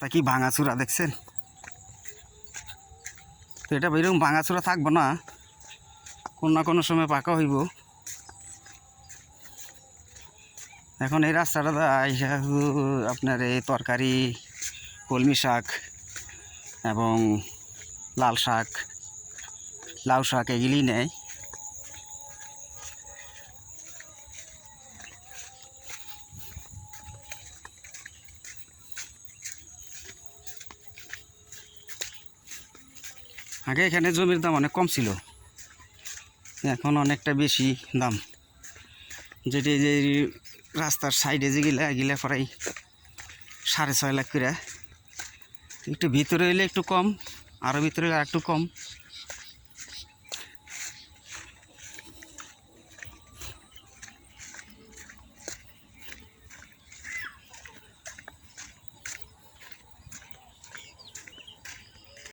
তা কি ভাঙাচুরা দেখছেন? তো এটা এরকম ভাঙাচুরা থাকবো না, কোনো না কোনো সময় পাকা হইব। এখন এই রাস্তাটা আপনার এই তরকারি, কলমি শাক এবং লাল শাক, লাউ শাক এগুলি নেয়। আগে এখানে জমির দাম অনেক কম ছিল, এখন অনেকটা বেশি দাম। যেটি যে রাস্তার সাইডে যেগুলা এগুলা প্রায় 6.5 লাখ করে। একটু ভিতরে হইলে একটু কম, আরও ভিতরে হইলে একটু কম।